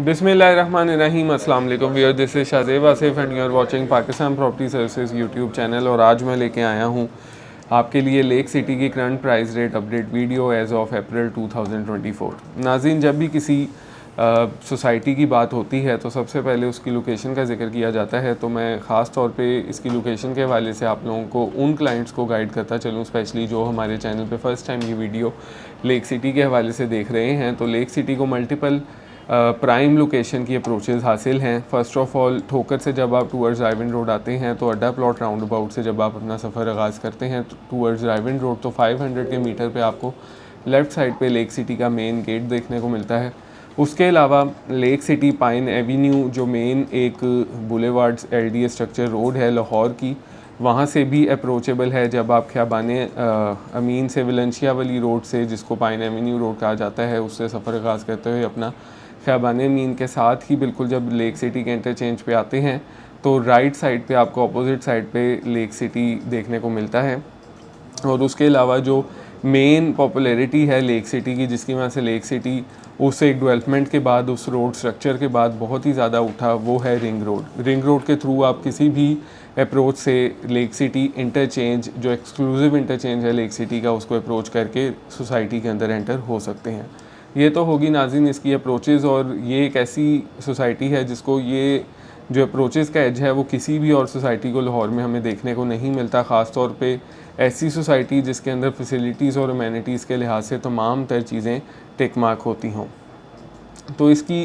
बिस्मिल्लाहिर्रहमानिर्रहीम। अस्सलाम वालेकुम viewers, this is Shahzeb Asif and you are watching Pakistan property services YouTube channel. और आज मैं लेके आया हूँ आपके लिए लेक सिटी की current price rate update video as of April 2024। नाज़रीन, जब भी किसी सोसाइटी की बात होती है तो सबसे पहले उसकी लोकेशन का जिक्र किया जाता है। तो मैं ख़ास तौर पे इसकी लोकेशन के हवाले से आप लोगों को उन क्लाइंट्स को गाइड करता चलूँ, स्पेशली जो हमारे चैनल पे फर्स्ट टाइम ये वीडियो लेक सिटी के हवाले से देख रहे हैं। तो लेक सिटी को मल्टीपल प्राइम लोकेशन की अप्रोचेज़ हासिल हैं। फ़र्स्ट ऑफ़ ऑल, ठोकर से जब आप टूवर्ड्स ड्राइविंग रोड आते हैं तो अड्डा प्लॉट राउंड अबाउट से जब आप अपना सफ़र आगाज़ करते हैं टूवर्ड्स ड्राइविंग रोड, तो 500 के मीटर पे आपको लेफ़्ट साइड पे लेक सिटी का मेन गेट देखने को मिलता है। उसके अलावा लेक सिटी पाइन एवेन्यू जो मेन एक बुलेवार्ड्स LDA स्ट्रक्चर रोड है लाहौर की, वहाँ से भी अप्रोचेबल है। जब आप ख्याबाने अमीन से विलेंशिया वाली रोड से, जिसको पाइन एवेन्यू रोड कहा जाता है, उससे सफ़र आगाज़ करते हुए अपना ख्याबाने अमीन के साथ ही बिल्कुल जब लेक सिटी के इंटरचेंज पे आते हैं तो राइट साइड पे आपको अपोजिट साइड पे लेक सिटी देखने को मिलता है। और उसके अलावा जो मेन पॉपुलैरिटी है लेक सिटी की, जिसकी वजह से लेक सिटी उस एक डेवलपमेंट के बाद, उस रोड स्ट्रक्चर के बाद बहुत ही ज़्यादा उठा, वो है रिंग रोड। रिंग रोड के थ्रू आप किसी भी अप्रोच से लेक सिटी इंटरचेंज, जो एक्सक्लूसिव इंटरचेंज है लेक सिटी का, उसको अप्रोच करके सोसाइटी के अंदर एंटर हो सकते हैं। ये तो होगी नाज़रीन इसकी अप्रोचेज़। और ये एक ऐसी सोसाइटी है जिसको ये जो अप्रोचेज़ का एज है वो किसी भी और सोसाइटी को लाहौर में हमें देखने को नहीं मिलता। ख़ास तौर पे ऐसी सोसाइटी जिसके अंदर फैसिलिटीज़ और अमेनिटीज़ के लिहाज से तमाम तर चीज़ें टिक मार्क होती हों। तो इसकी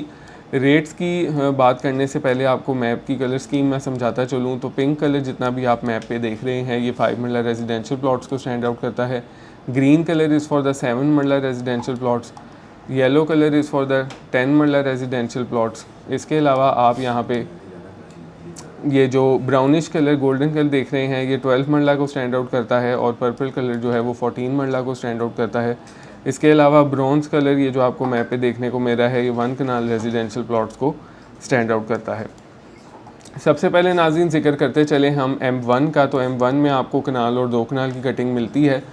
रेट्स की बात करने से पहले आपको मैप की कलर स्कीम मैं समझाता चलूँ। तो पिंक कलर जितना भी आप मैप पे देख रहे हैं, ये 5 मरला रेजिडेंशियल प्लॉट्स को स्टैंड आउट करता है। Green colour is for the 7 मरला residential plots, yellow colour is for the 10 मरला रेजिडेंशियल प्लॉट्स। इसके अलावा आप यहाँ पे ये जो ब्राउनिश कलर, गोल्डन कलर देख रहे हैं, ये 12 मरला को स्टैंड आउट करता है। और पर्पल कलर जो है वो 14 मरला को स्टैंड आउट करता है। इसके अलावा ब्रॉन्ज कलर, ये जो आपको मैप पे देखने को मिल रहा है, ये 1 कनाल रेजिडेंशियल प्लॉट्स को स्टैंड आउट करता है। सबसे पहले नाज़रीन जिक्र करते चले हम M1 का। तो M1 में आपको कनाल और 2 कनाल की कटिंग मिलती है,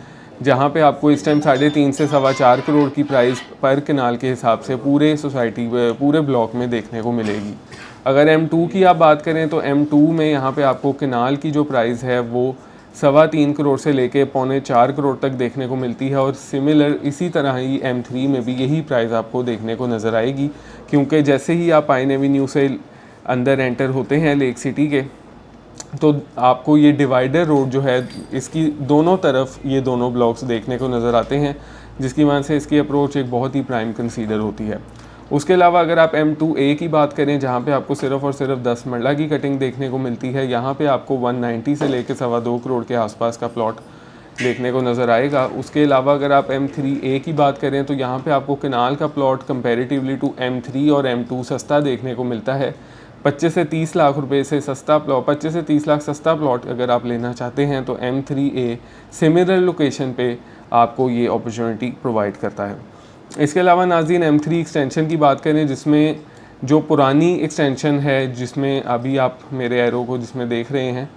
जहाँ पे आपको इस टाइम 3.5 से 4.25 करोड़ की प्राइस पर कनाल के हिसाब से पूरे सोसाइटी पूरे ब्लॉक में देखने को मिलेगी। अगर M2 की आप बात करें तो M2 में यहाँ पे आपको कनाल की जो प्राइस है वो 3.25 करोड़ से लेके 3.25 करोड़ तक देखने को मिलती है। और सिमिलर इसी तरह ही M3 में भी यही प्राइस आपको देखने को नज़र आएगी, क्योंकि जैसे ही आप पाइन एवेन्यू से अंदर एंटर होते हैं लेक सिटी के, तो आपको ये डिवाइडर रोड जो है, इसकी दोनों तरफ ये दोनों ब्लॉक्स देखने को नज़र आते हैं, जिसकी वजह से इसकी अप्रोच एक बहुत ही प्राइम कंसीडर होती है। उसके अलावा अगर आप M2A की बात करें, जहाँ पे आपको सिर्फ़ और सिर्फ 10 मरला की कटिंग देखने को मिलती है, यहाँ पे आपको 190 से लेकर 2.25 करोड़ के आसपास का प्लॉट देखने को नज़र आएगा। उसके अलावा अगर आप M3A की बात करें तो यहाँ पे आपको कनाल का प्लॉट कंपैरेटिवली टू M3 और M2 सस्ता देखने को मिलता है। 25 से 30 लाख रुपए से सस्ता प्लॉट, 25 से 30 लाख सस्ता प्लॉट अगर आप लेना चाहते हैं तो M3A सिमिलर लोकेशन पे आपको ये अपॉर्चुनिटी प्रोवाइड करता है। इसके अलावा नाज़रीन M3 एक्सटेंशन की बात करें, जिसमें जो पुरानी एक्सटेंशन है, जिसमें अभी आप मेरे एरो को जिसमें देख रहे हैं,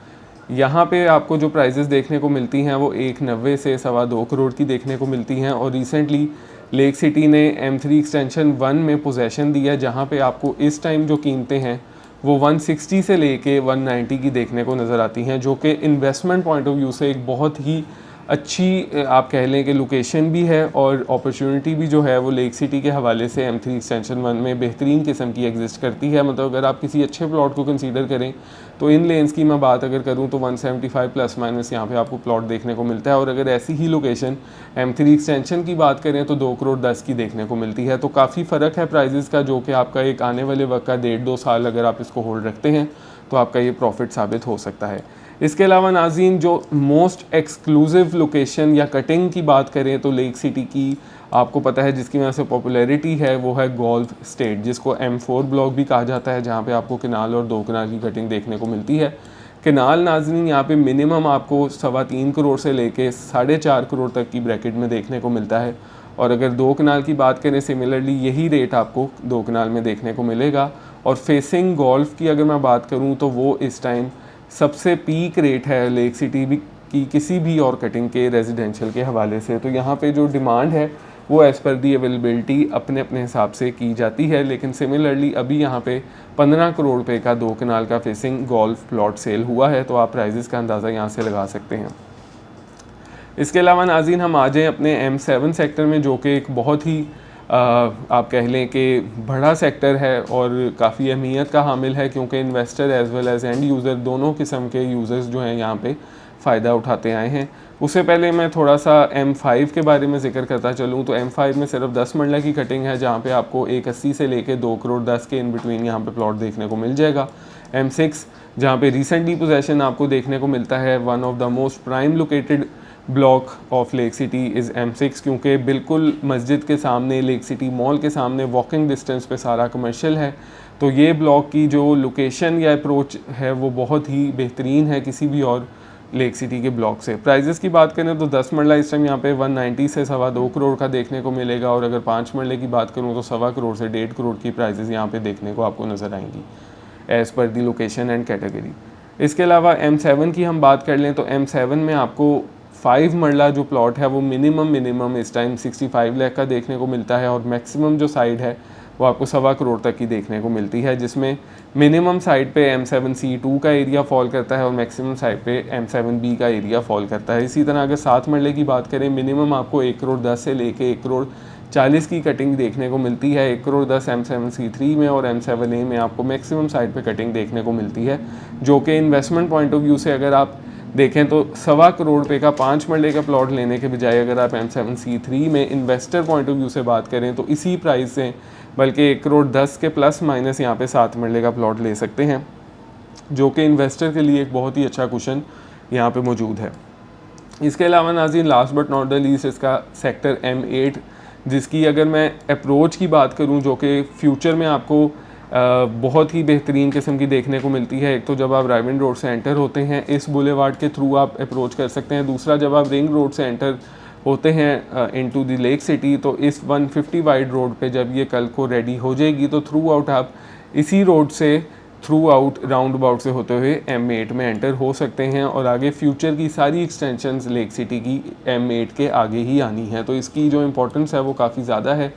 यहाँ पे आपको जो प्राइजेस देखने को मिलती हैं वो 190 से 2.25 करोड़ की देखने को मिलती हैं। और रिसेंटली लेक सिटी ने M3 एक्सटेंशन 1 में पोजेसन दिया, जहाँ पे आपको इस टाइम जो कीमतें हैं वो 160 से लेके 190 की देखने को नज़र आती हैं, जो कि इन्वेस्टमेंट पॉइंट ऑफ व्यू से एक बहुत ही अच्छी आप कह लें कि लोकेशन भी है और अपॉर्चुनिटी भी जो है वो लेक सिटी के हवाले से M3 एक्सटेंशन 1 में बेहतरीन किस्म की एग्जिस्ट करती है। मतलब अगर आप किसी अच्छे प्लॉट को कंसीडर करें तो इन लेन्स की मैं बात अगर करूं तो 175 प्लस माइनस यहाँ पे आपको प्लॉट देखने को मिलता है। और अगर ऐसी ही लोकेशन M3 एक्सटेंशन की बात करें तो 2 करोड़ 10 की देखने को मिलती है। तो काफ़ी फ़र्क है प्राइजेस का, जो कि आपका एक आने वाले वक्त का 1.5-2 साल अगर आप इसको होल्ड रखते हैं तो आपका ये प्रॉफिट साबित हो सकता है। इसके अलावा नाज़रीन जो मोस्ट एक्सक्लूसिव लोकेशन या कटिंग की बात करें तो लेक सिटी की आपको पता है जिसकी वजह से पॉपुलैरिटी है वो है गोल्फ स्टेट, जिसको M4 ब्लॉक भी कहा जाता है, जहाँ पे आपको कनाल और 2 कनाल की कटिंग देखने को मिलती है। कनाल नाज़रीन यहाँ पे मिनिमम आपको 3.25 करोड़ से लेके 4.5 करोड़ तक की ब्रैकेट में देखने को मिलता है। और अगर 2 कनाल की बात करें, सिमिलरली यही रेट आपको 2 कनाल में देखने को मिलेगा। और फेसिंग गोल्फ की अगर मैं बात करूँ तो वो इस टाइम सबसे पीक रेट है लेक सिटी भी की किसी भी और कटिंग के रेजिडेंशियल के हवाले से। तो यहाँ पे जो डिमांड है वो एज़ पर दी अवेलेबिलिटी अपने अपने हिसाब से की जाती है। लेकिन सिमिलरली अभी यहाँ पे 15 करोड़ रुपए का 2 कनाल का फेसिंग गोल्फ प्लॉट सेल हुआ है, तो आप प्राइजेस का अंदाज़ा यहाँ से लगा सकते हैं। इसके अलावा नाज़रीन हम आ जाएँ अपने M7 सेक्टर में, जो कि एक बहुत ही आप कह लें कि बड़ा सेक्टर है और काफ़ी अहमियत का हामिल है, क्योंकि investor as well as end user दोनों किस्म के यूज़र्स जो हैं यहाँ पे फ़ायदा उठाते आए हैं। उससे पहले मैं थोड़ा सा M5 के बारे में ज़िक्र करता चलूँ तो M5 में सिर्फ 10 मरला की कटिंग है, जहाँ पे आपको 180 से लेके 2 करोड़ 10 के इन बिटवीन यहाँ पे प्लॉट देखने को मिल जाएगा। M6 जहाँ पे रिसेंटली पोजेसन आपको देखने को मिलता है, one of the most prime located block of lake city is M6, क्योंकि बिल्कुल मस्जिद के सामने, लेक सिटी मॉल के सामने वॉकिंग डिस्टेंस पे सारा कमर्शियल है। तो ये ब्लॉक की जो लोकेशन या अप्रोच है वो बहुत ही बेहतरीन है किसी भी और लेक सिटी के ब्लॉक से। प्राइजेस की बात करें तो 10 मरला इस टाइम यहाँ पे 190 से 2.25 करोड़ का देखने को मिलेगा, और अगर 5 मरले की बात करूँ तो 2.25 करोड़ से 1.5 करोड़ की प्राइजेस यहाँ पे देखने को आपको नज़र आएंगी as per the location and category. इसके अलावा M7 की हम बात कर लें तो M7 में आपको 5 मरला जो प्लॉट है वो मिनिमम इस टाइम 65 लाख का देखने को मिलता है, और मैक्सिमम जो साइड है वो आपको 2.25 करोड़ तक की देखने को मिलती है, जिसमें मिनिमम साइड पे M7C2 का एरिया फॉल करता है और मैक्सिमम साइड पे M7B का एरिया फॉल करता है। इसी तरह अगर 7 मरले की बात करें, मिनिमम आपको 1 करोड़ 10 से लेके 1 करोड़ 40 की कटिंग देखने को मिलती है। 1 करोड़ 10 M7C3 में और M7A में आपको मैक्सिमम साइड पे कटिंग देखने को मिलती है, जो कि इन्वेस्टमेंट पॉइंट ऑफ व्यू से अगर आप देखें तो 2.25 करोड़ रुपए का 5 मरले का प्लॉट लेने के बजाय अगर आप M7C3 में इन्वेस्टर पॉइंट ऑफ व्यू से बात करें तो इसी प्राइस से बल्कि 1 करोड़ 10 के प्लस माइनस यहाँ पे 7 मरले का प्लॉट ले सकते हैं, जो कि इन्वेस्टर के लिए एक बहुत ही अच्छा कुशन यहाँ पे मौजूद है। इसके अलावा नाज़रीन last but not the least इसका सेक्टर M8, जिसकी अगर मैं अप्रोच की बात करूँ जो कि फ्यूचर में आपको बहुत ही बेहतरीन किस्म की देखने को मिलती है। एक तो जब आप रायविंड रोड से एंटर होते हैं इस बुलेवार्ड के थ्रू आप अप्रोच कर सकते हैं, दूसरा जब आप रिंग रोड से एंटर होते हैं इनटू द लेक सिटी तो इस 150 वाइड रोड पे जब ये कल को रेडी हो जाएगी तो थ्रू आउट आप इसी रोड से थ्रू आउट राउंड अबाउट से होते हुए M8 में एंटर हो सकते हैं, और आगे फ्यूचर की सारी एक्सटेंशंस लेक सिटी की M8 के आगे ही आनी है। तो इसकी जो इम्पोर्टेंस है वो काफ़ी ज़्यादा है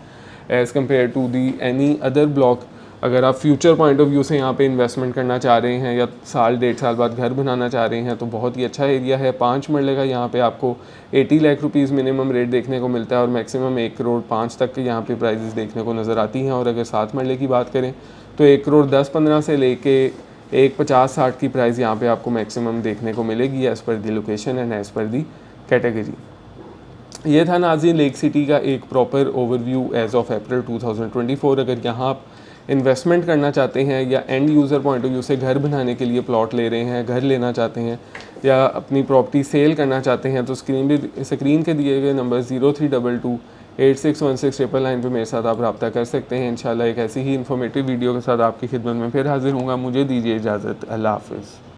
as compare to the any other block. अगर आप फ्यूचर पॉइंट ऑफ व्यू से यहाँ पे इन्वेस्टमेंट करना चाह रहे हैं या साल 1.5 साल बाद घर बनाना चाह रहे हैं तो बहुत ही अच्छा एरिया है। 5 मरले का यहाँ पे आपको 80 लाख रुपीज़ मिनिमम रेट देखने को मिलता है और मैक्सिमम 1 करोड़ 5 तक के यहाँ पे प्राइजेस देखने को नज़र आती हैं। और अगर 7 मरले की बात करें तो 1 करोड़ 10-15 से लेके 1.50-60 की प्राइस यहाँ पे आपको मैक्सिमम देखने को मिलेगी as per the location and as per the category. ये था नाज़रीन लेक सिटी का एक proper overview as of April 2024। अगर यहाँ आप इन्वेस्टमेंट करना चाहते हैं या end user point of view से घर बनाने के लिए प्लॉट ले रहे हैं, घर लेना चाहते हैं या अपनी प्रॉपर्टी सेल करना चाहते हैं तो स्क्रीन के दिए गए नंबर 0322861699 पे मेरे साथ आप रब्ता कर सकते हैं। इंशाल्लाह एक ऐसी ही इन्फॉर्मेटिव वीडियो के साथ आपकी खिदमत में फिर हाजिर हूँगा। मुझे दीजिए इजाज़त। अल्लाह हाफ़िज़।